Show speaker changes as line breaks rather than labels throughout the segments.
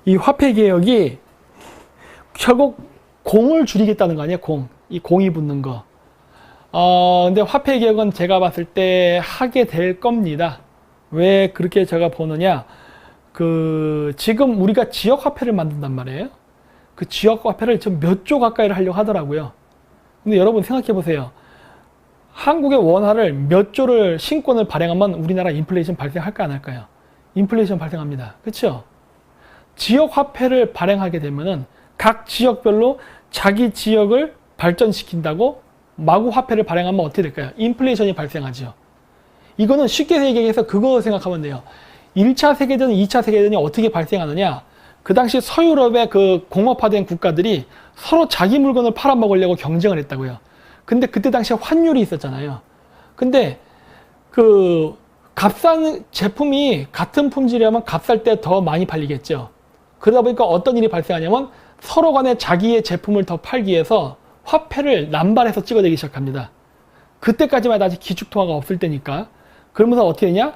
이 화폐 개혁이 결국 공을 줄이겠다는 거 아니에요? 이 공이 붙는 거. 근데 화폐 개혁은 제가 봤을 때 하게 될 겁니다. 왜 그렇게 제가 보느냐? 지금 우리가 지역 화폐를 만든단 말이에요. 그 지역 화폐를 지금 몇 조 가까이를 하려고 하더라고요. 근데 여러분 생각해 보세요. 한국의 원화를 몇 조를 신권을 발행하면 우리나라 인플레이션 발생할까 안 할까요? 인플레이션 발생합니다. 그렇죠? 지역 화폐를 발행하게 되면은 각 지역별로 자기 지역을 발전시킨다고 마구 화폐를 발행하면 어떻게 될까요? 인플레이션이 발생하죠. 이거는 쉽게 얘기해서 그거 생각하면 돼요. 1차 세계대전, 2차 세계대전이 어떻게 발생하느냐? 그 당시 서유럽의 그 공업화된 국가들이 서로 자기 물건을 팔아먹으려고 경쟁을 했다고요. 근데 그때 당시에 환율이 있었잖아요. 근데 값싼 제품이 같은 품질이라면 값쌀 때 더 많이 팔리겠죠. 그러다 보니까 어떤 일이 발생하냐면 서로 간에 자기의 제품을 더 팔기 위해서 화폐를 남발해서 찍어내기 시작합니다. 그때까지만 해도 아직 기축통화가 없을 때니까. 그러면서 어떻게 되냐?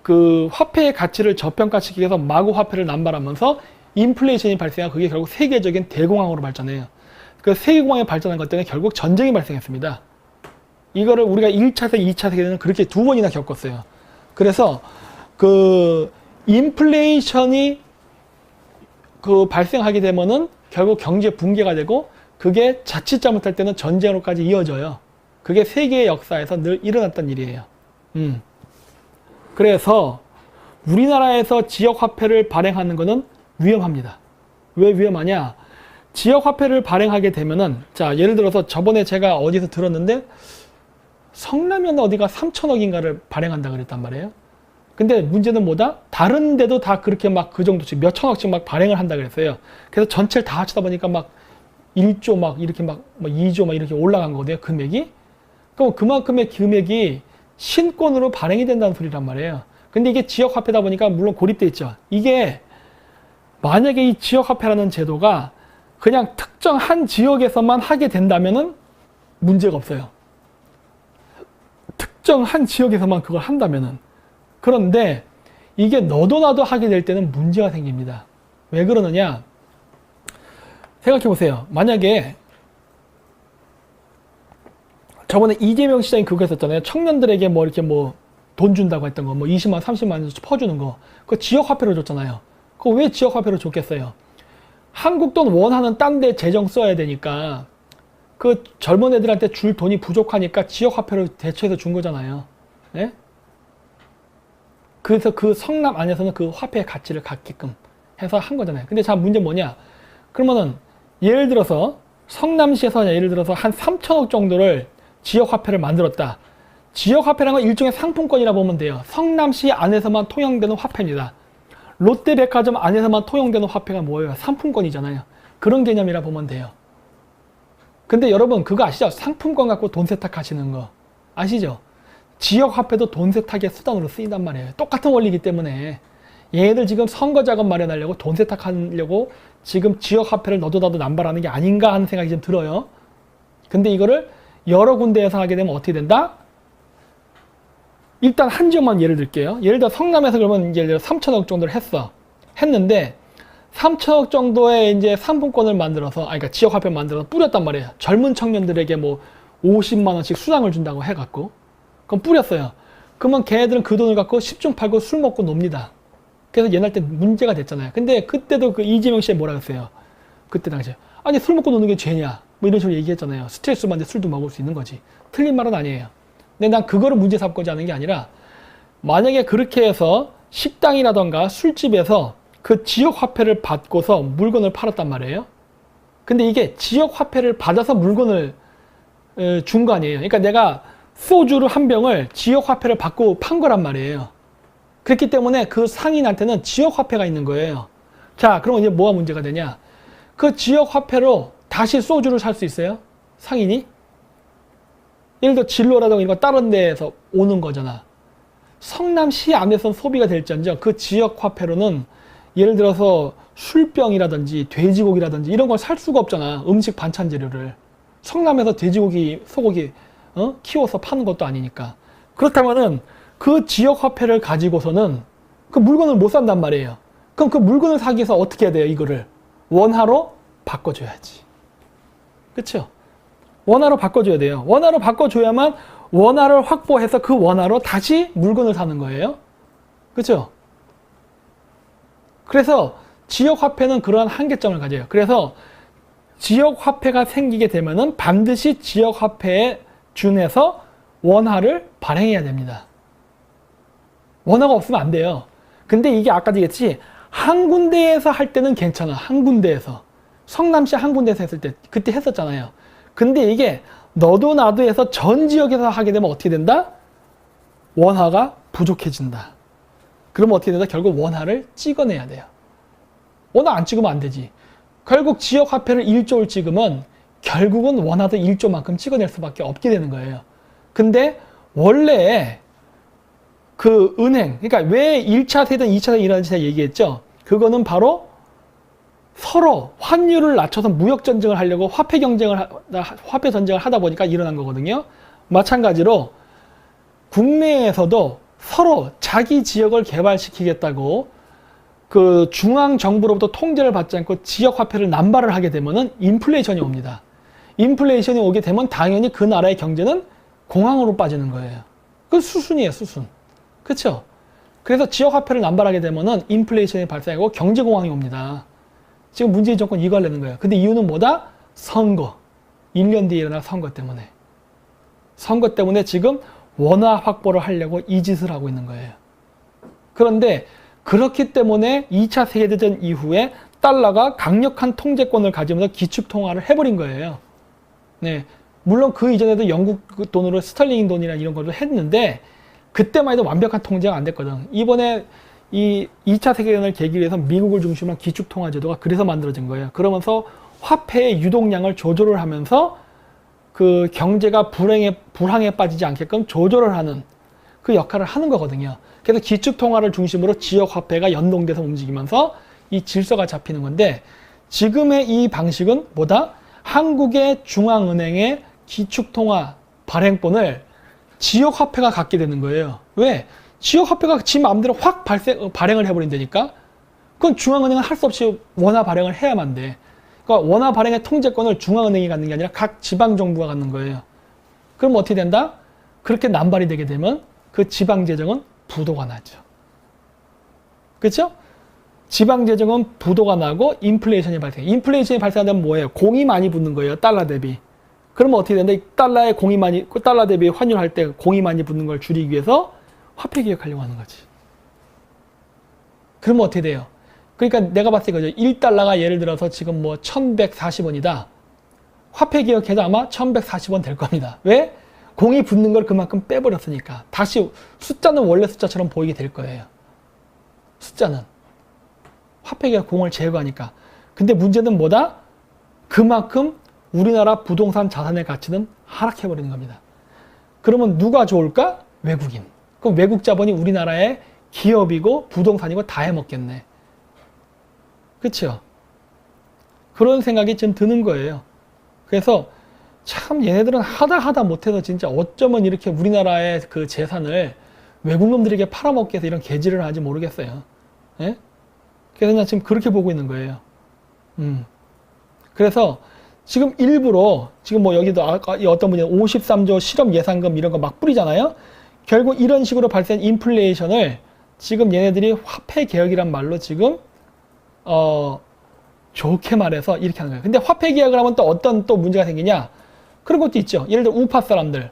그 화폐의 가치를 저평가시키기 위해서 마구 화폐를 남발하면서 인플레이션이 발생하고 그게 결국 세계적인 대공황으로 발전해요. 그 세계공황이 발전한 것 때문에 결국 전쟁이 발생했습니다. 이거를 우리가 1차 세계, 2차 세계는 그렇게 두 번이나 겪었어요. 그래서 인플레이션이 발생하게 되면은 결국 경제 붕괴가 되고 그게 자칫 잘못할 때는 전쟁으로까지 이어져요. 그게 세계의 역사에서 늘 일어났던 일이에요. 그래서 우리나라에서 지역화폐를 발행하는 것은 위험합니다. 왜 위험하냐? 지역화폐를 발행하게 되면은, 자, 예를 들어서 저번에 제가 어디서 들었는데, 성남이었나 어디가 3천억인가를 발행한다 그랬단 말이에요. 근데 문제는 뭐다? 다른 데도 다 그렇게 막 그 정도씩 몇 천억씩 막 발행을 한다 그랬어요. 그래서 전체를 다 합치다 보니까 막 1조 막 이렇게 막 2조 막 이렇게 올라간 거거든요. 금액이. 그럼 그만큼의 금액이 신권으로 발행이 된다는 소리란 말이에요. 근데 이게 지역화폐다 보니까 물론 고립돼 있죠. 이게 만약에 이 지역화폐라는 제도가 그냥 특정 한 지역에서만 하게 된다면은 문제가 없어요. 특정 한 지역에서만 그걸 한다면은. 그런데 이게 너도 나도 하게 될 때는 문제가 생깁니다. 왜 그러느냐? 생각해 보세요. 만약에 저번에 이재명 시장이 그거 했었잖아요. 청년들에게 뭐 이렇게 뭐 돈 준다고 했던 거, 뭐 20만, 30만 원 퍼주는 거. 그거 지역화폐로 줬잖아요. 그거 왜 지역화폐로 줬겠어요? 한국 돈 원하는 딴 데 재정 써야 되니까 그 젊은 애들한테 줄 돈이 부족하니까 지역화폐로 대체해서 준 거잖아요. 네? 그래서 그 성남 안에서는 그 화폐의 가치를 갖게끔 해서 한 거잖아요. 근데 자, 문제 뭐냐? 그러면은 예를 들어서 성남시에서 예를 들어서 한 3천억 정도를 지역화폐를 만들었다. 지역화폐라는 건 일종의 상품권이라 보면 돼요. 성남시 안에서만 통용되는 화폐입니다. 롯데백화점 안에서만 통용되는 화폐가 뭐예요? 상품권이잖아요. 그런 개념이라 보면 돼요. 근데 여러분 그거 아시죠? 상품권 갖고 돈 세탁하시는 거 아시죠? 지역화폐도 돈 세탁의 수단으로 쓰인단 말이에요. 똑같은 원리이기 때문에 얘네들 지금 선거 자금 마련하려고 돈 세탁하려고 지금 지역화폐를 너도 나도 남발하는 게 아닌가 하는 생각이 좀 들어요. 근데 이거를 여러 군데에서 하게 되면 어떻게 된다? 일단 한 지역만 예를 들게요. 예를 들어 성남에서 그러면 예를 들어 3천억 정도를 했는데 3천억 정도의 이제 상품권을 만들어서, 그러니까 지역화폐를 만들어서 뿌렸단 말이에요. 젊은 청년들에게 뭐 50만 원씩 수당을 준다고 해갖고. 그럼 뿌렸어요. 그러면 걔네들은 그 돈을 갖고 10중 팔고 술 먹고 놉니다. 그래서 옛날 때 문제가 됐잖아요. 근데 그때도 그 이재명 씨가 뭐라 그랬어요? 그때 당시에. 아니, 술 먹고 노는 게 죄냐? 뭐 이런 식으로 얘기했잖아요. 스트레스 받는데 술도 먹을 수 있는 거지. 틀린 말은 아니에요. 근데 난 그거를 문제 삼고자 하는 게 아니라, 만약에 그렇게 해서 식당이라던가 술집에서 그 지역화폐를 받고서 물건을 팔았단 말이에요. 근데 이게 지역화폐를 받아서 물건을 준 거 아니에요. 그러니까 내가 소주를 한 병을 지역화폐를 받고 판 거란 말이에요. 그렇기 때문에 그 상인한테는 지역화폐가 있는 거예요. 자, 그럼 이제 뭐가 문제가 되냐? 그 지역화폐로 다시 소주를 살 수 있어요? 상인이? 예를 들어 진로라든가 이런 거 다른 데에서 오는 거잖아. 성남시 안에서는 소비가 될지언정 그 지역화폐로는 예를 들어서 술병이라든지 돼지고기라든지 이런 걸 살 수가 없잖아. 음식 반찬 재료를. 성남에서 돼지고기, 소고기 키워서 파는 것도 아니니까. 그렇다면은 그 지역화폐를 가지고서는 그 물건을 못 산단 말이에요. 그럼 그 물건을 사기 위해서 어떻게 해야 돼요? 이거를 원화로 바꿔줘야지. 그렇죠? 원화로 바꿔줘야 돼요. 원화로 바꿔줘야만 원화를 확보해서 그 원화로 다시 물건을 사는 거예요. 그렇죠? 그래서 지역화폐는 그러한 한계점을 가져요. 그래서 지역화폐가 생기게 되면은 반드시 지역화폐에 준해서 원화를 발행해야 됩니다. 원화가 없으면 안 돼요. 근데 이게 아까도 얘기했지, 한 군데에서 할 때는 괜찮아. 한 군데에서. 성남시 한 군데에서 했을 때, 그때 했었잖아요. 근데 이게 너도 나도 해서 전 지역에서 하게 되면 어떻게 된다? 원화가 부족해진다. 그러면 어떻게 된다? 결국 원화를 찍어내야 돼요. 원화 안 찍으면 안 되지. 결국 지역화폐를 1조를 찍으면 결국은 원화도 1조만큼 찍어낼 수밖에 없게 되는 거예요. 근데 원래 그 은행, 그러니까 왜 1차 세대든 2차 세대 일어나는지 제가 얘기했죠. 그거는 바로 서로 환율을 낮춰서 무역 전쟁을 하려고 화폐 전쟁을 하다 보니까 일어난 거거든요. 마찬가지로 국내에서도 서로 자기 지역을 개발시키겠다고 그 중앙 정부로부터 통제를 받지 않고 지역 화폐를 남발을 하게 되면은 인플레이션이 옵니다. 인플레이션이 오게 되면 당연히 그 나라의 경제는 공황으로 빠지는 거예요. 그 수순이에요, 수순. 그렇죠? 그래서 지역 화폐를 남발하게 되면은 인플레이션이 발생하고 경제 공황이 옵니다. 지금 문재인 정권 이거 하려는 거예요. 근데 이유는 뭐다? 선거. 1년 뒤에 일어날 선거 때문에. 선거 때문에 지금 원화 확보를 하려고 이 짓을 하고 있는 거예요. 그런데 그렇기 때문에 2차 세계대전 이후에 달러가 강력한 통제권을 가지면서 기축통화를 해버린 거예요. 네. 물론 그 이전에도 영국 돈으로 스털링 돈이나 이런 것도 했는데 그때만 해도 완벽한 통제가 안 됐거든. 이번에 이 2차 세계대전을 계기로 해서 미국을 중심으로 한 기축통화 제도가 그래서 만들어진 거예요. 그러면서 화폐의 유동량을 조절을 하면서 그 경제가 불황에 빠지지 않게끔 조절을 하는 그 역할을 하는 거거든요. 그래서 기축통화를 중심으로 지역화폐가 연동돼서 움직이면서 이 질서가 잡히는 건데 지금의 이 방식은 뭐다? 한국의 중앙은행의 기축통화 발행권을 지역화폐가 갖게 되는 거예요. 왜? 지역화폐가 지 마음대로 확 발행을 해버린다니까? 그건 중앙은행은 할 수 없이 원화 발행을 해야만 돼. 그러니까 원화 발행의 통제권을 중앙은행이 갖는 게 아니라 각 지방정부가 갖는 거예요. 그럼 어떻게 된다? 그렇게 남발이 되게 되면 그 지방재정은 부도가 나죠. 그렇죠? 지방재정은 부도가 나고 인플레이션이 발생해요. 인플레이션이 발생하면 뭐예요? 공이 많이 붙는 거예요. 달러 대비. 그러면 어떻게 된다? 달러에 공이 많이, 달러 대비 환율할 때 공이 많이 붙는 걸 줄이기 위해서 화폐 개혁하려고 하는 거지. 그러면 어떻게 돼요? 그러니까 내가 봤을 때 그죠. 1달러가 예를 들어서 지금 뭐 1140원이다. 화폐 개혁해도 아마 1140원 될 겁니다. 왜? 공이 붙는 걸 그만큼 빼버렸으니까. 다시 숫자는 원래 숫자처럼 보이게 될 거예요. 숫자는. 화폐 개혁 공을 제거하니까. 근데 문제는 뭐다? 그만큼 우리나라 부동산 자산의 가치는 하락해버리는 겁니다. 그러면 누가 좋을까? 외국인. 그럼 외국 자본이 우리나라의 기업이고 부동산이고 다 해먹겠네. 그렇죠? 그런 생각이 좀 드는 거예요. 그래서 참 얘네들은 하다 못해서 진짜 어쩌면 이렇게 우리나라의 그 재산을 외국 놈들에게 팔아먹게 해서 이런 개질을 하는지 모르겠어요. 예? 그래서 난 지금 그렇게 보고 있는 거예요. 그래서 지금 일부러 지금 뭐 여기도 어떤 분이 53조 실업 예산금 이런 거 막 뿌리잖아요. 결국 이런 식으로 발생한 인플레이션을 지금 얘네들이 화폐 개혁이란 말로 지금 좋게 말해서 이렇게 하는 거예요. 근데 화폐 개혁을 하면 또 어떤 또 문제가 생기냐? 그런 것도 있죠. 예를 들어 우파 사람들.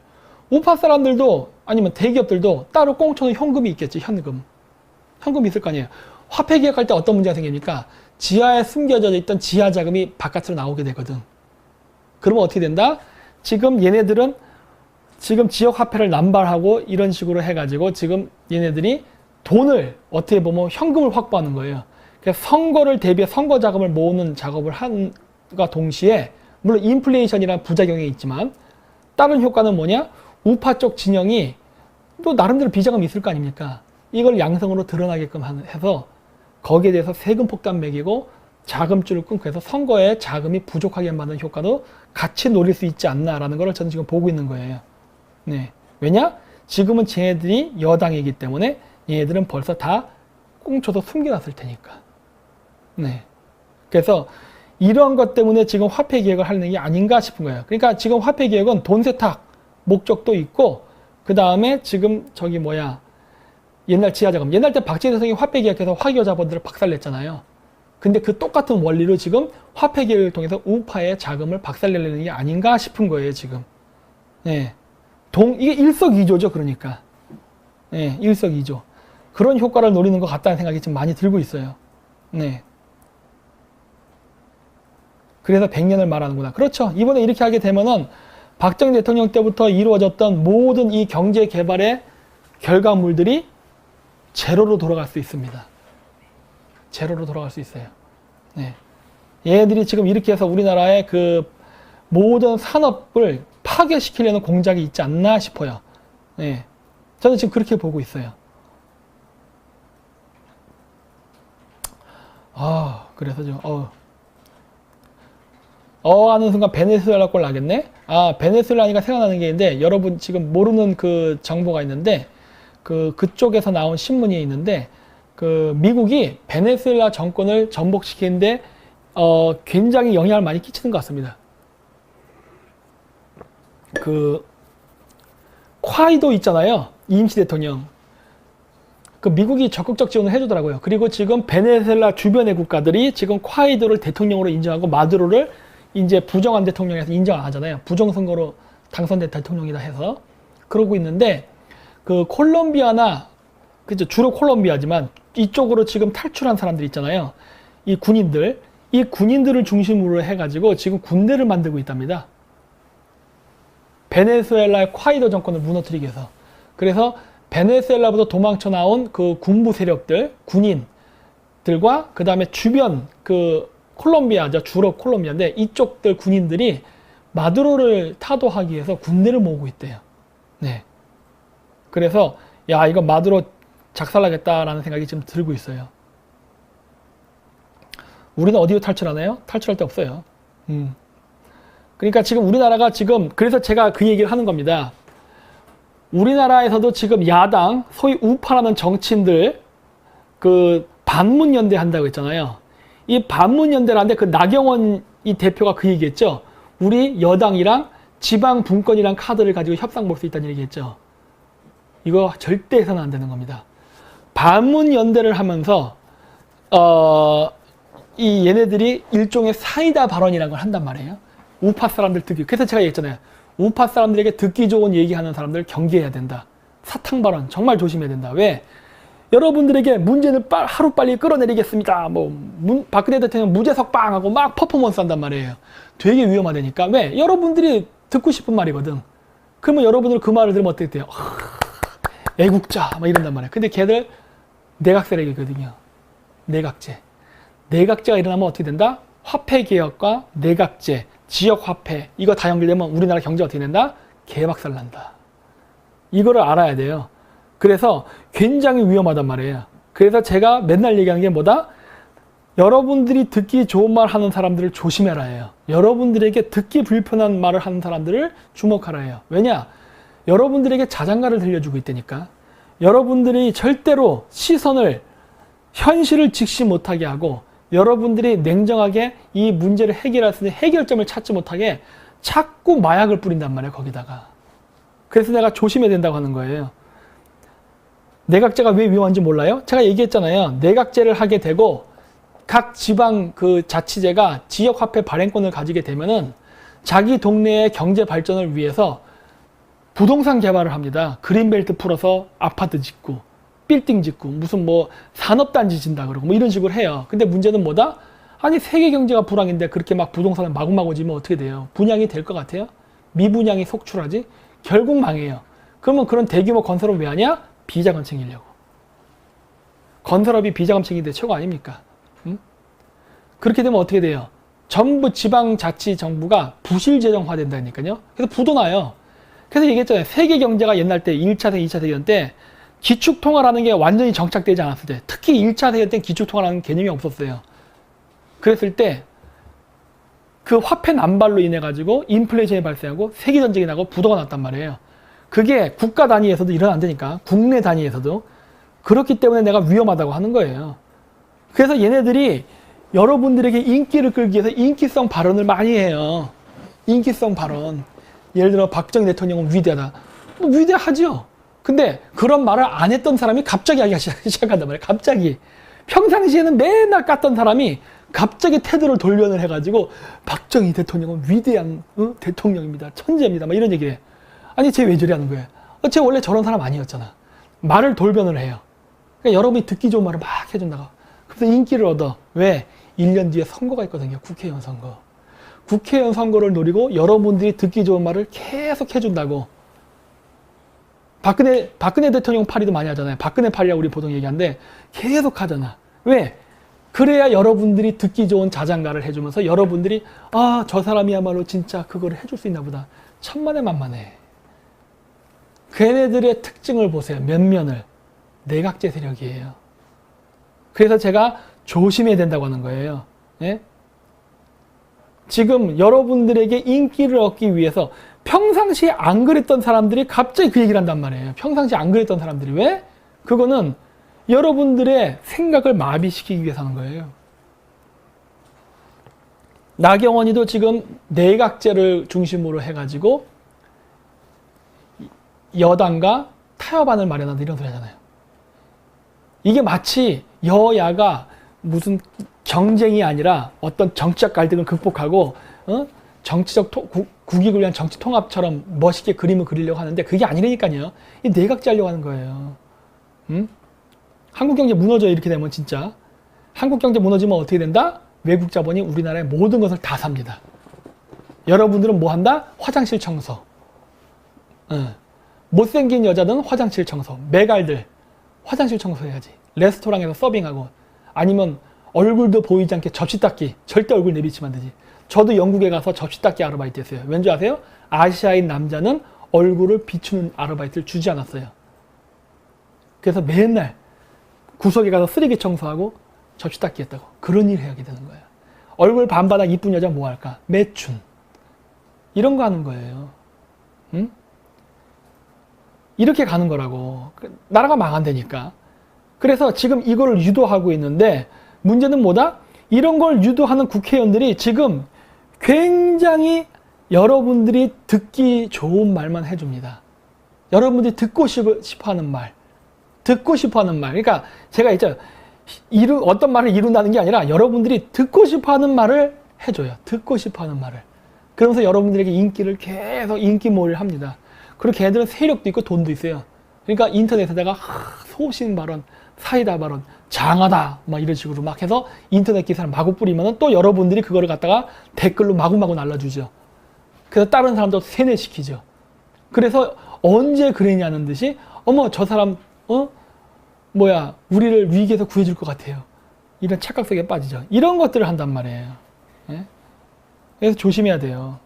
우파 사람들도 아니면 대기업들도 따로 꽁쳐놓은 현금이 있겠지. 현금이 있을 거 아니에요. 화폐 개혁할 때 어떤 문제가 생깁니까? 지하에 숨겨져 있던 지하 자금이 바깥으로 나오게 되거든. 그러면 어떻게 된다? 지금 얘네들은 지금 지역 화폐를 남발하고 이런 식으로 해가지고 지금 얘네들이 돈을 어떻게 보면 현금을 확보하는 거예요. 그래서 선거를 대비해 선거 자금을 모으는 작업을 한과 동시에 물론 인플레이션이라는 부작용이 있지만 다른 효과는 뭐냐? 우파 쪽 진영이 또 나름대로 비자금이 있을 거 아닙니까? 이걸 양성으로 드러나게끔 해서 거기에 대해서 세금 폭탄 매기고 자금줄을 끊고 해서 선거에 자금이 부족하게 만드는 효과도 같이 노릴 수 있지 않나라는 걸 저는 지금 보고 있는 거예요. 네. 왜냐? 지금은 쟤네들이 여당이기 때문에 얘네들은 벌써 다 꽁쳐서 숨겨놨을 테니까. 네. 그래서 이런 것 때문에 지금 화폐 개혁을 하는 게 아닌가 싶은 거예요. 그러니까 지금 화폐 개혁은 돈 세탁 목적도 있고, 그 다음에 지금 저기 뭐야, 옛날 지하자금, 옛날 때 박정희 대통령이 화폐 개혁해서 화기업 자본들을 박살냈잖아요. 근데 그 똑같은 원리로 지금 화폐 개혁을 통해서 우파의 자금을 박살내려는 게 아닌가 싶은 거예요, 지금. 예. 이게 일석이조죠, 그러니까. 예, 일석이조. 그런 효과를 노리는 것 같다는 생각이 좀 많이 들고 있어요. 네. 그래서 100년을 말하는구나. 그렇죠. 이번에 이렇게 하게 되면은 박정희 대통령 때부터 이루어졌던 모든 이 경제 개발의 결과물들이 제로로 돌아갈 수 있습니다. 제로로 돌아갈 수 있어요. 네. 얘네들이 지금 이렇게 해서 우리나라의 그 모든 산업을 파괴시키려는 공작이 있지 않나 싶어요. 네. 저는 지금 그렇게 보고 있어요. 그래서 좀, 하는 순간 베네수엘라 꼴 나겠네? 베네수엘라니까 생각나는 게 있는데, 여러분 지금 모르는 그 정보가 있는데, 그쪽에서 나온 신문이 있는데, 미국이 베네수엘라 정권을 전복시키는데, 굉장히 영향을 많이 끼치는 것 같습니다. 콰이도 있잖아요. 이임시 대통령. 미국이 적극적 지원을 해주더라고요. 그리고 지금 베네수엘라 주변의 국가들이 지금 콰이도를 대통령으로 인정하고 마두로를 이제 부정한 대통령에서 인정 안 하잖아요. 부정선거로 당선된 대통령이다 해서. 그러고 있는데, 콜롬비아나, 그죠? 주로 콜롬비아지만 이쪽으로 지금 탈출한 사람들 있잖아요. 이 군인들을 중심으로 해가지고 지금 군대를 만들고 있답니다. 베네수엘라의 콰이도 정권을 무너뜨리기 위해서. 그래서 베네수엘라부터 도망쳐 나온 그 군부 세력들, 군인들과 그 다음에 주변 콜롬비아죠. 주로 콜롬비아인데 이쪽들 군인들이 마두로를 타도하기 위해서 군대를 모으고 있대요. 네. 그래서 이거 마두로 작살나겠다라는 생각이 지금 들고 있어요. 우리는 어디로 탈출하나요? 탈출할 데 없어요. 그러니까 지금 우리나라가 지금, 그래서 제가 그 얘기를 하는 겁니다. 우리나라에서도 지금 야당, 소위 우파라는 정치인들, 반문연대 한다고 했잖아요. 이 반문연대라는데 나경원 이 대표가 그 얘기했죠. 우리 여당이랑 지방 분권이랑 카드를 가지고 협상 볼 수 있다는 얘기했죠. 이거 절대 해서는 안 되는 겁니다. 반문연대를 하면서, 이 얘네들이 일종의 사이다 발언이라는 걸 한단 말이에요. 우파 사람들 듣기. 그래서 제가 얘기했잖아요. 우파 사람들에게 듣기 좋은 얘기하는 사람들 경계해야 된다. 사탕 발언 정말 조심해야 된다. 왜? 여러분들에게 문제는 하루빨리 끌어내리겠습니다. 박근혜 대통령 무죄석 빵 하고 막 퍼포먼스 한단 말이에요. 되게 위험하다니까. 왜? 여러분들이 듣고 싶은 말이거든. 그러면 여러분들 그 말을 들으면 어떻게 돼요? 애국자 막 이런단 말이에요. 근데 걔들 내각 세력이거든요. 내각제. 내각제가 일어나면 어떻게 된다? 화폐 개혁과 내각제, 지역 화폐, 이거 다 연결되면 우리나라 경제가 어떻게 된다? 개박살 난다. 이거를 알아야 돼요. 그래서 굉장히 위험하단 말이에요. 그래서 제가 맨날 얘기하는 게 뭐다? 여러분들이 듣기 좋은 말 하는 사람들을 조심해라 해요. 여러분들에게 듣기 불편한 말을 하는 사람들을 주목하라 해요. 왜냐? 여러분들에게 자장가를 들려주고 있다니까. 여러분들이 절대로 시선을, 현실을 직시 못하게 하고 여러분들이 냉정하게 이 문제를 해결할 수 있는 해결점을 찾지 못하게 자꾸 마약을 뿌린단 말이에요, 거기다가. 그래서 내가 조심해야 된다고 하는 거예요. 내각제가 왜 위험한지 몰라요? 제가 얘기했잖아요. 내각제를 하게 되고 각 지방 자치제가 지역화폐 발행권을 가지게 되면은 자기 동네의 경제 발전을 위해서 부동산 개발을 합니다. 그린벨트 풀어서 아파트 짓고 빌딩 짓고 무슨 산업단지 짓는다 그러고 이런 식으로 해요. 근데 문제는 뭐다? 아니 세계 경제가 불황인데 그렇게 막 부동산을 마구마구 지면 어떻게 돼요? 분양이 될 것 같아요? 미분양이 속출하지? 결국 망해요. 그러면 그런 대규모 건설은 왜 하냐? 비자금 챙기려고. 건설업이 비자금 챙기는데 최고 아닙니까? 응? 그렇게 되면 어떻게 돼요? 전부 지방자치정부가 부실재정화 된다니까요. 그래서 부도 나요. 그래서 얘기했잖아요. 세계 경제가 옛날 때 1차 세계, 2차 세계전 때 기축통화라는 게 완전히 정착되지 않았을 때, 특히 1차 세계 때는 기축통화라는 개념이 없었어요. 그랬을 때 그 화폐 남발로 인해 가지고 인플레이션이 발생하고 세계전쟁이 나고 부도가 났단 말이에요. 그게 국가 단위에서도 일어나면 안 되니까, 국내 단위에서도. 그렇기 때문에 내가 위험하다고 하는 거예요. 그래서 얘네들이 여러분들에게 인기를 끌기 위해서 인기성 발언을 많이 해요. 인기성 발언. 예를 들어 박정희 대통령은 위대하다. 뭐 위대하죠. 근데 그런 말을 안 했던 사람이 갑자기 하기 시작한단 말이에요. 갑자기. 평상시에는 맨날 깠던 사람이 갑자기 태도를 돌변을 해가지고 박정희 대통령은 위대한 대통령입니다. 천재입니다. 막 이런 얘기를 해. 아니 쟤 왜 저리 하는 거예요? 쟤 원래 저런 사람 아니었잖아. 말을 돌변을 해요. 그러니까 여러분이 듣기 좋은 말을 막 해준다고. 그래서 인기를 얻어. 왜? 1년 뒤에 선거가 있거든요. 국회의원 선거. 국회의원 선거를 노리고 여러분들이 듣기 좋은 말을 계속 해준다고. 박근혜 대통령 파리도 많이 하잖아요. 박근혜 파리라고 우리 보통 얘기하는데 계속 하잖아. 왜? 그래야 여러분들이 듣기 좋은 자장가를 해주면서 여러분들이 아, 저 사람이야말로 진짜 그거를 해줄 수 있나 보다. 천만에 만만해. 걔네들의 특징을 보세요. 면면을. 내각제 세력이에요. 그래서 제가 조심해야 된다고 하는 거예요. 예? 지금 여러분들에게 인기를 얻기 위해서 평상시에 안 그랬던 사람들이 갑자기 그 얘기를 한단 말이에요. 평상시에 안 그랬던 사람들이. 왜? 그거는 여러분들의 생각을 마비시키기 위해서 하는 거예요. 나경원이도 지금 내각제를 중심으로 해가지고 여당과 타협안을 마련한다 이런 소리 하잖아요. 이게 마치 여야가 무슨 경쟁이 아니라 어떤 정치적 갈등을 극복하고 정치적 국익을 위한 정치 통합처럼 멋있게 그림을 그리려고 하는데 그게 아니라니까요. 이 내각제 하려고 하는 거예요. 한국 경제 무너져 이렇게 되면 진짜. 한국 경제 무너지면 어떻게 된다? 외국 자본이 우리나라의 모든 것을 다 삽니다. 여러분들은 뭐 한다? 화장실 청소. 못생긴 여자는 화장실 청소. 매갈들 화장실 청소해야지. 레스토랑에서 서빙하고 아니면 얼굴도 보이지 않게 접시 닦기. 절대 얼굴 내비치면 안 되지. 저도 영국에 가서 접시 닦기 아르바이트 했어요. 왠지 아세요? 아시아인 남자는 얼굴을 비추는 아르바이트를 주지 않았어요. 그래서 맨날 구석에 가서 쓰레기 청소하고 접시 닦기 했다고. 그런 일 해야 되는 거예요. 얼굴 반바닥 이쁜 여자 뭐 할까? 매춘. 이런 거 하는 거예요. 응? 이렇게 가는 거라고. 나라가 망한다니까. 그래서 지금 이거를 유도하고 있는데 문제는 뭐다? 이런 걸 유도하는 국회의원들이 지금 굉장히 여러분들이 듣기 좋은 말만 해줍니다. 여러분들이 듣고 싶어하는 말. 듣고 싶어하는 말. 그러니까 제가 있죠. 어떤 말을 이룬다는 게 아니라 여러분들이 듣고 싶어하는 말을 해줘요. 듣고 싶어하는 말을. 그러면서 여러분들에게 인기를 계속 인기몰이를 합니다. 그리고 걔네들은 세력도 있고 돈도 있어요. 그러니까 인터넷에다가 소신 발언, 사이다 발언, 장하다 막 이런 식으로 막 해서 인터넷 기사를 마구 뿌리면은 또 여러분들이 그거를 갖다가 댓글로 마구마구 날라주죠. 그래서 다른 사람도 세뇌시키죠. 그래서 언제 그랬냐는 듯이 어머 저 사람 우리를 위기에서 구해줄 것 같아요. 이런 착각 속에 빠지죠. 이런 것들을 한단 말이에요. 예? 그래서 조심해야 돼요.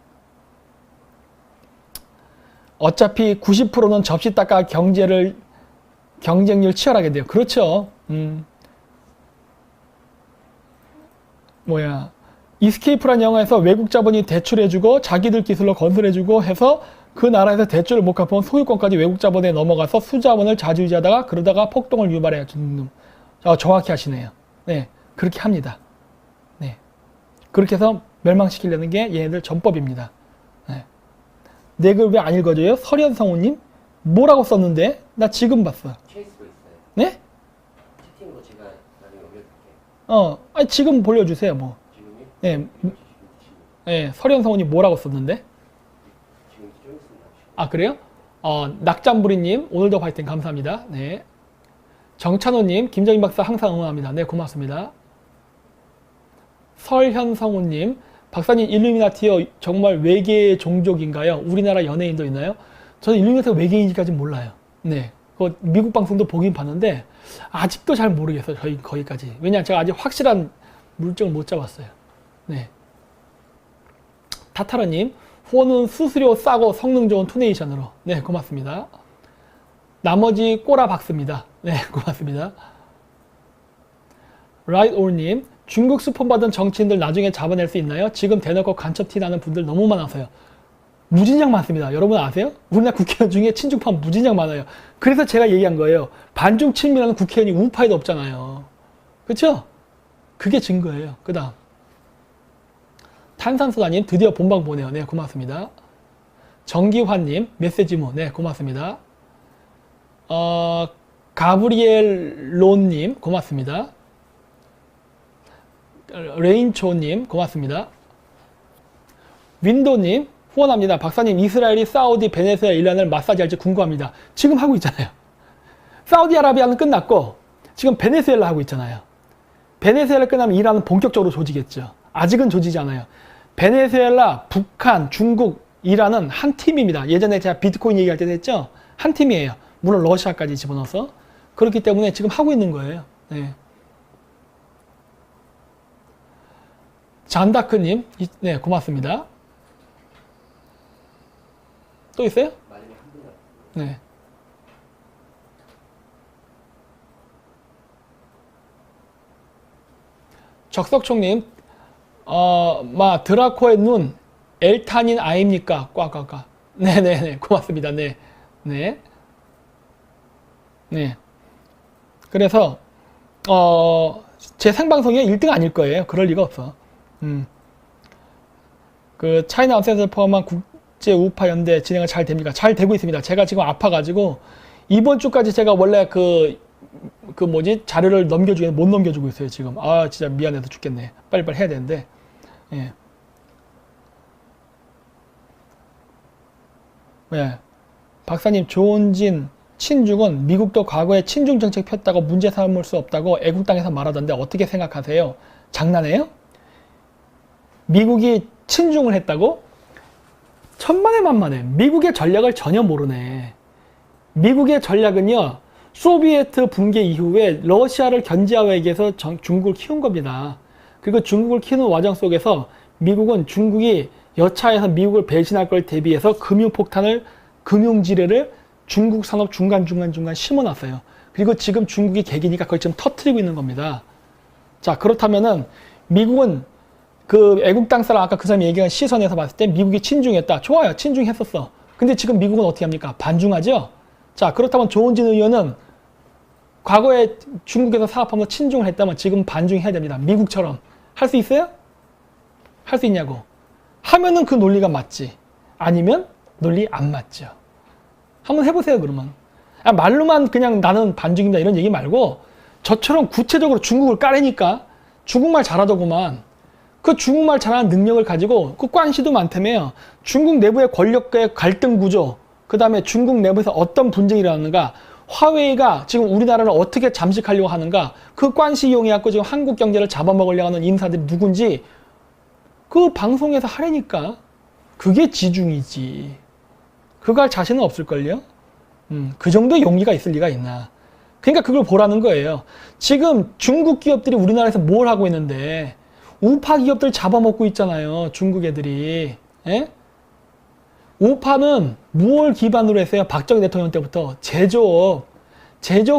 어차피 90%는 접시 닦아 경쟁률 치열하게 돼요. 그렇죠. 이스케이프란 영화에서 외국 자본이 대출해주고 자기들 기술로 건설해주고 해서 그 나라에서 대출을 못 갚으면 소유권까지 외국 자본에 넘어가서 수자원을 좌지우지하다가 그러다가 폭동을 유발해요. 정확히 하시네요. 네, 그렇게 합니다. 네, 그렇게 해서 멸망시키려는 게 얘네들 전법입니다. 네. 내 글 왜 안 읽어줘요? 설현성우님 뭐라고 썼는데? 나 지금 봤어.
케이스도 있어요.
네?
채팅으로 제가 나중에 올려드릴게요.
아니 지금 보여주세요 뭐.
지금요?
네, 네, 설현성우님 뭐라고 썼는데?
지금 좀 있습니다.
아 그래요? 낙잠부리님 오늘도 파이팅 감사합니다. 네. 정찬호님 김정인 박사 항상 응원합니다. 네 고맙습니다. 설현성우님 박사님 일루미나티요 정말 외계의 종족인가요? 우리나라 연예인도 있나요? 저는 일루미나티가 외계인인지까지는 몰라요. 네. 미국 방송도 보긴 봤는데 아직도 잘 모르겠어요. 거기까지. 왜냐하면 제가 아직 확실한 물증을 못 잡았어요. 네. 타타라님 후원은 수수료 싸고 성능 좋은 투네이션으로. 네 고맙습니다. 나머지 꼬라 박습니다. 네 고맙습니다. 라이트올님 중국 스폰 받은 정치인들 나중에 잡아낼 수 있나요? 지금 대놓고 간첩 티 나는 분들 너무 많아서요. 무진장 많습니다. 여러분 아세요? 우리나라 국회의원 중에 친중파 무진장 많아요. 그래서 제가 얘기한 거예요. 반중 친미라는 국회의원이 우파에도 없잖아요. 그렇죠? 그게 증거예요. 그 다음 탄산소다님 드디어 본방 보네요. 네, 고맙습니다. 정기환님 메시지모. 네, 고맙습니다. 가브리엘 론님 고맙습니다. 레인초님 고맙습니다. 윈도님 후원합니다. 박사님, 이스라엘이 사우디, 베네수엘라, 이란을 마사지할지 궁금합니다. 지금 하고 있잖아요. 사우디아라비아는 끝났고 지금 베네수엘라 하고 있잖아요. 베네수엘라 끝나면 이란은 본격적으로 조지겠죠. 아직은 조지지 않아요. 베네수엘라, 북한, 중국, 이란은 한 팀입니다. 예전에 제가 비트코인 얘기할 때도 했죠. 한 팀이에요. 물론 러시아까지 집어넣어서. 그렇기 때문에 지금 하고 있는 거예요. 네. 잔다크님, 네, 고맙습니다. 또 있어요?
마지막 한 분만.
네. 적석총님, 드라코의 눈, 엘타닌 아입니까? 꽉꽉꽉. 네네네, 고맙습니다. 네. 네. 네. 그래서, 제 생방송이 1등 아닐 거예요. 그럴 리가 없어. 그, 차이나 언센스를 포함한 국제 우파 연대 진행은 잘 됩니까? 잘 되고 있습니다. 제가 지금 아파가지고, 이번 주까지 제가 원래 자료를 못 넘겨주고 있어요, 지금. 아, 진짜 미안해서 죽겠네. 빨리빨리 해야 되는데. 예. 네. 박사님, 조은진, 친중은 미국도 과거에 친중 정책 폈다고 문제 삼을 수 없다고 애국당에서 말하던데 어떻게 생각하세요? 장난해요? 미국이 친중을 했다고? 천만에 만만해. 미국의 전략을 전혀 모르네. 미국의 전략은요, 소비에트 붕괴 이후에 러시아를 견제하기 위해서 중국을 키운 겁니다. 그리고 중국을 키우는 과정 속에서 미국은 중국이 여차해서 미국을 배신할 걸 대비해서 금융지뢰를 중국 산업 중간 심어놨어요. 그리고 지금 중국이 개기니까 그걸 지금 터트리고 있는 겁니다. 자, 그렇다면은 미국은 그 애국당 사람 아까 그 사람이 얘기한 시선에서 봤을 때 미국이 친중했다. 좋아요. 친중했었어. 근데 지금 미국은 어떻게 합니까? 반중하죠? 자, 그렇다면 조은진 의원은 과거에 중국에서 사업하면서 친중을 했다면 지금 반중해야 됩니다. 미국처럼. 할 수 있어요? 할 수 있냐고. 하면은 그 논리가 맞지. 아니면 논리 안 맞죠. 한번 해보세요, 그러면. 말로만 그냥 나는 반중입니다 이런 얘기 말고 저처럼 구체적으로 중국을 까래니까 중국말 잘하더구만. 그 중국말 잘하는 능력을 가지고 그 관시도 많다며요. 중국 내부의 권력과의 갈등 구조, 그 다음에 중국 내부에서 어떤 분쟁이 일어나는가, 화웨이가 지금 우리나라를 어떻게 잠식하려고 하는가, 그 관시 이용해갖고 지금 한국 경제를 잡아먹으려고 하는 인사들이 누군지 그 방송에서 하라니까. 그게 지중이지. 그거 할 자신은 없을걸요? 그 정도의 용기가 있을 리가 있나. 그러니까 그걸 보라는 거예요. 지금 중국 기업들이 우리나라에서 뭘 하고 있는데 우파 기업들 잡아먹고 있잖아요. 중국 애들이. 예? 우파는 무엇 기반으로 했어요? 박정희 대통령 때부터 제조업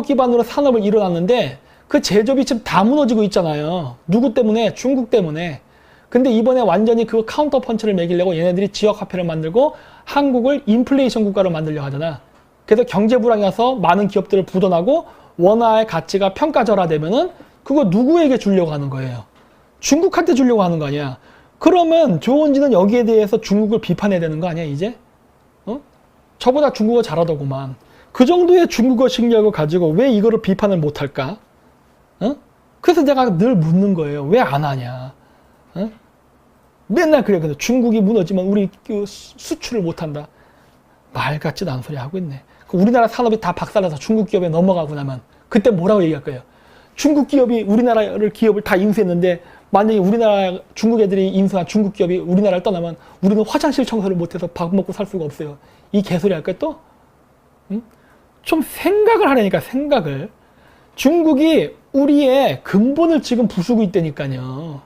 기반으로 산업을 일어났는데 그 제조업이 지금 다 무너지고 있잖아요. 누구 때문에? 중국 때문에. 근데 이번에 완전히 그 카운터 펀치를 매기려고 얘네들이 지역 화폐를 만들고 한국을 인플레이션 국가로 만들려고 하잖아. 그래서 경제 불황이 와서 많은 기업들을 부도나고 원화의 가치가 평가절하되면은 그거 누구에게 주려고 하는 거예요? 중국한테 주려고 하는 거 아니야. 그러면 조은진은 여기에 대해서 중국을 비판해야 되는 거 아니야, 이제? 저보다 중국어 잘하더구만. 그 정도의 중국어 실력을 가지고 왜 이거를 비판을 못할까? 그래서 내가 늘 묻는 거예요. 왜 안 하냐? 맨날 그래. 근데 중국이 무너지면 우리 수출을 못한다. 말 같지도 않은 소리 하고 있네. 우리나라 산업이 다 박살나서 중국 기업에 넘어가고 나면 그때 뭐라고 얘기할 거예요? 중국 기업이 우리나라를 기업을 다 인수했는데 만약에 우리나라 중국 애들이 인수한 중국 기업이 우리나라를 떠나면 우리는 화장실 청소를 못해서 밥 먹고 살 수가 없어요. 이 개소리 할까요 또? 좀 생각을 하라니까, 생각을. 중국이 우리의 근본을 지금 부수고 있다니까요.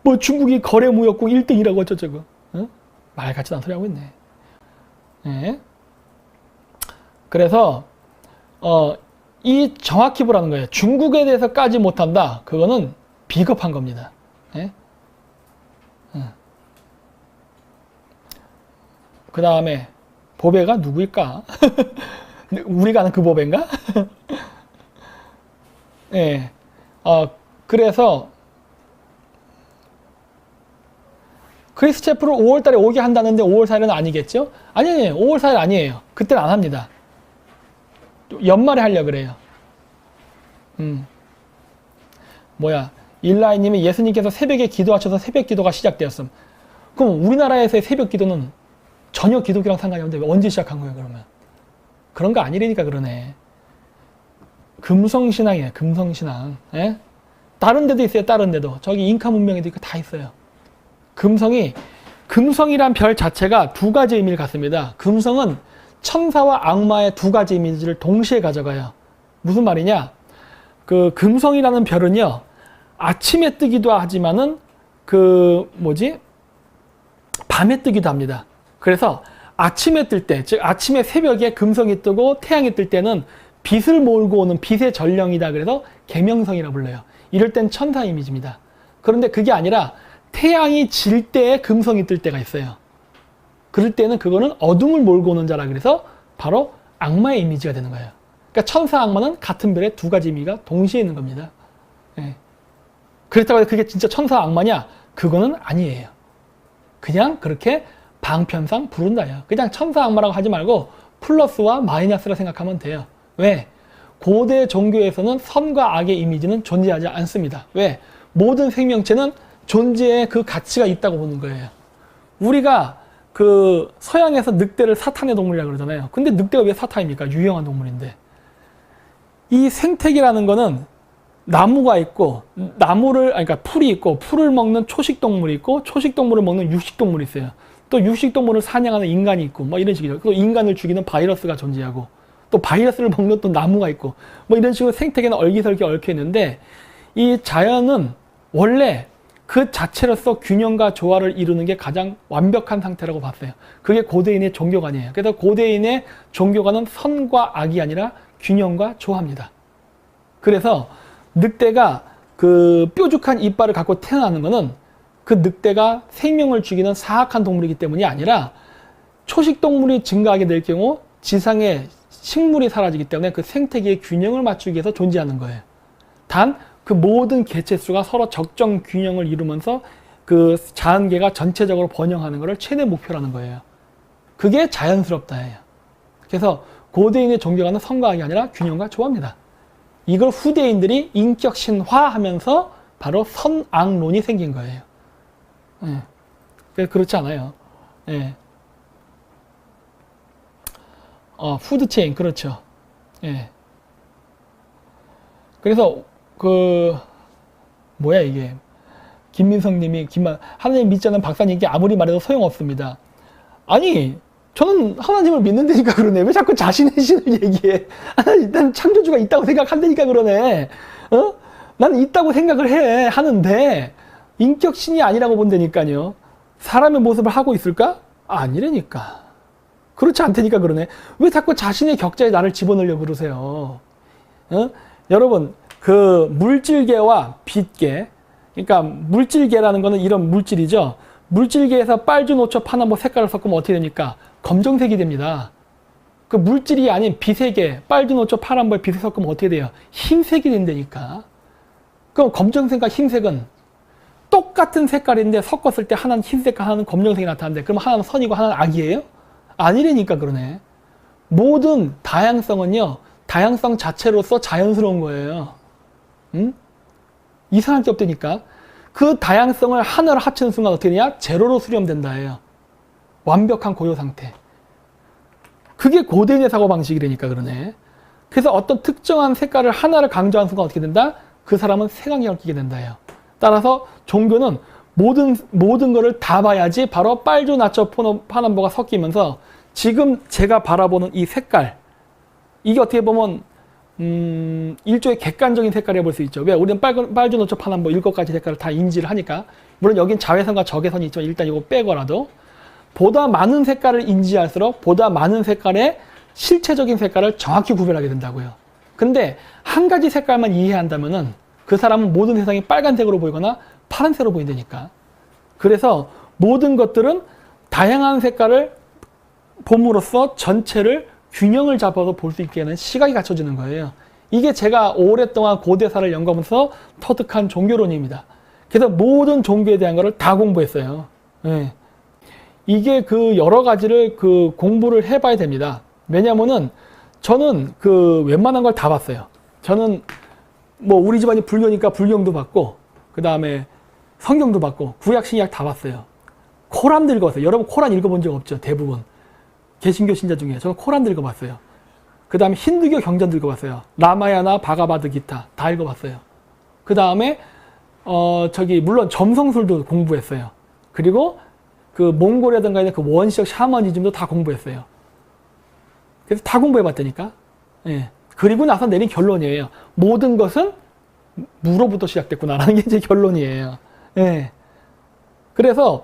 뭐 중국이 거래무역국 1등이라고 어쩌저쩌고. 말 같지도 않은 소리 하고 있네. 네. 그래서 이 정확히 보라는 거예요. 중국에 대해서 까지 못한다. 그거는 비겁한 겁니다. 네? 그 다음에 보배가 누구일까? 우리가 아는 그 보배인가? 네. 그래서 크리스 채플을 5월 달에 오게 한다는데 5월 4일은 아니겠죠? 아니에요. 5월 4일 아니에요. 그때는 안 합니다. 연말에 하려고 그래요. 일라이님이 예수님께서 새벽에 기도하셔서 새벽 기도가 시작되었음. 그럼 우리나라에서의 새벽 기도는 전혀 기독교랑 상관이 없는데 언제 시작한 거예요, 그러면? 그런 거 아니라니까 그러네. 금성신앙이에요, 금성신앙. 예? 다른 데도 있어요, 다른 데도. 저기 잉카 문명에도 있고 다 있어요. 금성이란 별 자체가 두 가지 의미를 갖습니다. 금성은 천사와 악마의 두 가지 이미지를 동시에 가져가요. 무슨 말이냐? 그 금성이라는 별은요, 아침에 뜨기도 하지만은 밤에 뜨기도 합니다. 그래서 아침에 뜰 때, 즉 아침에 새벽에 금성이 뜨고 태양이 뜰 때는 빛을 몰고 오는 빛의 전령이다. 그래서 계명성이라고 불러요. 이럴 땐 천사 이미지입니다. 그런데 그게 아니라 태양이 질 때에 금성이 뜰 때가 있어요. 그럴 때는 그거는 어둠을 몰고 오는 자라 그래서 바로 악마의 이미지가 되는 거예요. 그러니까 천사 악마는 같은 별의 두 가지 의미가 동시에 있는 겁니다. 예. 그렇다고 해서 그게 진짜 천사 악마냐? 그거는 아니에요. 그냥 그렇게 방편상 부른다요. 그냥 천사 악마라고 하지 말고 플러스와 마이너스라 생각하면 돼요. 왜? 고대 종교에서는 선과 악의 이미지는 존재하지 않습니다. 왜? 모든 생명체는 존재의 그 가치가 있다고 보는 거예요. 우리가 그 서양에서 늑대를 사탄의 동물이라고 그러잖아요. 근데 늑대가 왜 사탄입니까? 유용한 동물인데. 이 생태계라는 거는 나무가 있고, 그러니까 풀이 있고, 풀을 먹는 초식동물이 있고, 초식동물을 먹는 육식동물이 있어요. 또 육식동물을 사냥하는 인간이 있고, 뭐 이런 식이죠. 또 인간을 죽이는 바이러스가 존재하고, 또 바이러스를 먹는 또 나무가 있고, 뭐 이런 식으로 생태계는 얼기설기 얽혀 있는데, 이 자연은 원래 그 자체로서 균형과 조화를 이루는 게 가장 완벽한 상태라고 봤어요. 그게 고대인의 종교관이에요. 그래서 고대인의 종교관은 선과 악이 아니라 균형과 조화입니다. 그래서 늑대가 그 뾰족한 이빨을 갖고 태어나는 것은 그 늑대가 생명을 죽이는 사악한 동물이기 때문이 아니라 초식동물이 증가하게 될 경우 지상에 식물이 사라지기 때문에 그 생태계의 균형을 맞추기 위해서 존재하는 거예요. 단 그 모든 개체수가 서로 적정 균형을 이루면서 그 자연계가 전체적으로 번영하는 것을 최대 목표라는 거예요. 그게 자연스럽다예요. 그래서 고대인의 종교관은 선과 악이 아니라 균형과 조화입니다. 이걸 후대인들이 인격 신화하면서 바로 선악론이 생긴 거예요. 예. 그렇지 않아요. 예. 푸드체인, 그렇죠. 예. 그래서, 이게. 김민성 님이, 하나님 믿지 않는 박사님께 아무리 말해도 소용없습니다. 아니, 저는 하나님을 믿는다니까 그러네. 왜 자꾸 자신의 신을 얘기해? 난 창조주가 있다고 생각한다니까 그러네. 나는 있다고 생각을 하는데, 인격신이 아니라고 본다니까요. 사람의 모습을 하고 있을까? 아니라니까. 그렇지 않다니까 그러네. 왜 자꾸 자신의 격자에 나를 집어넣으려고 그러세요? 여러분, 그 물질계와 빛계, 그러니까 물질계라는 거는 이런 물질이죠. 물질계에서 빨주, 노초, 파남보 색깔을 섞으면 어떻게 됩니까? 검정색이 됩니다. 그 물질이 아닌 빛의 계, 빨주, 노초, 파남보의 빛을 섞으면 어떻게 돼요? 흰색이 된다니까. 그럼 검정색과 흰색은 똑같은 색깔인데 섞었을 때 하나는 흰색과 하나는 검정색이 나타나는데 그럼 하나는 선이고 하나는 악이에요? 아니라니까 그러네. 모든 다양성은요, 다양성 자체로서 자연스러운 거예요. 이상할 게 없다니까. 그 다양성을 하나로 합치는 순간 어떻게 되냐? 제로로 수렴된다 해요. 완벽한 고요 상태. 그게 고대인의 사고방식이라니까 그러네. 그래서 어떤 특정한 색깔을 하나를 강조하는 순간 어떻게 된다? 그 사람은 세상에 얽히게 된다 해요. 따라서 종교는 모든 거를 다 봐야지 바로 빨주, 나초, 파남보가 섞이면서 지금 제가 바라보는 이 색깔, 이게 어떻게 보면 일종의 객관적인 색깔이라고 볼 수 있죠. 왜? 우리는 빨주, 노초, 파남보 7가지 색깔을 다 인지를 하니까. 물론 여긴 자외선과 적외선이 있지만 일단 이거 빼고라도 보다 많은 색깔을 인지할수록 보다 많은 색깔의 실체적인 색깔을 정확히 구별하게 된다고요. 근데 한 가지 색깔만 이해한다면은 그 사람은 모든 세상이 빨간색으로 보이거나 파란색으로 보인다니까. 그래서 모든 것들은 다양한 색깔을 봄으로써 전체를 균형을 잡아서 볼 수 있게 하는 시각이 갖춰지는 거예요. 이게 제가 오랫동안 고대사를 연구하면서 터득한 종교론입니다. 그래서 모든 종교에 대한 거를 다 공부했어요. 예. 이게 그 여러 가지를 그 공부를 해봐야 됩니다. 왜냐면은 저는 그 웬만한 걸 다 봤어요. 저는 뭐 우리 집안이 불교니까 불경도 봤고, 그 다음에 성경도 봤고, 구약, 신약 다 봤어요. 코란도 읽어봤어요. 여러분 코란 읽어본 적 없죠? 대부분. 개신교 신자 중에. 저는 코란도 읽어봤어요. 그 다음에 힌두교 경전도 읽어봤어요. 라마야나, 바가바드 기타 다 읽어봤어요. 그 다음에 물론 점성술도 공부했어요. 그리고 그 몽골이라든가 그 원시적 샤머니즘도 다 공부했어요. 그래서 다 공부해봤다니까. 예. 그리고 나서 내린 결론이에요. 모든 것은 무로부터 시작됐구나라는 게 제 결론이에요. 예. 그래서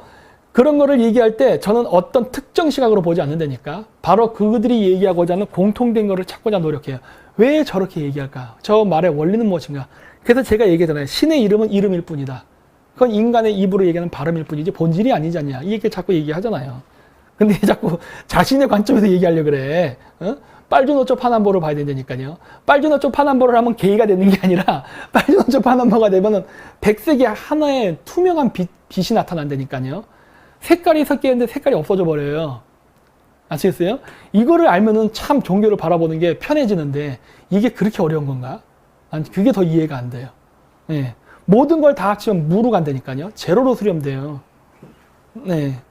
그런 거를 얘기할 때 저는 어떤 특정 시각으로 보지 않는다니까. 바로 그들이 얘기하고자 하는 공통된 거를 찾고자 노력해요. 왜 저렇게 얘기할까? 저 말의 원리는 무엇인가? 그래서 제가 얘기했잖아요. 신의 이름은 이름일 뿐이다. 그건 인간의 입으로 얘기하는 발음일 뿐이지 본질이 아니지 않냐. 이 얘기를 자꾸 얘기하잖아요. 근데 자꾸 자신의 관점에서 얘기하려고 그래. 어? 빨주노초 파남보를 봐야 된다니까요. 빨주노초 파남보를 하면 게이가 되는 게 아니라 빨주노초 파남보가 되면은 백색이 하나의 투명한 빛이 나타난다니까요. 색깔이 섞여 있는데 색깔이 없어져 버려요. 아시겠어요? 이거를 알면은 참 종교를 바라보는 게 편해지는데 이게 그렇게 어려운 건가? 난 그게 더 이해가 안 돼요. 네. 모든 걸 다 합치면 무로 간다니까요. 제로로 수렴돼요. 네.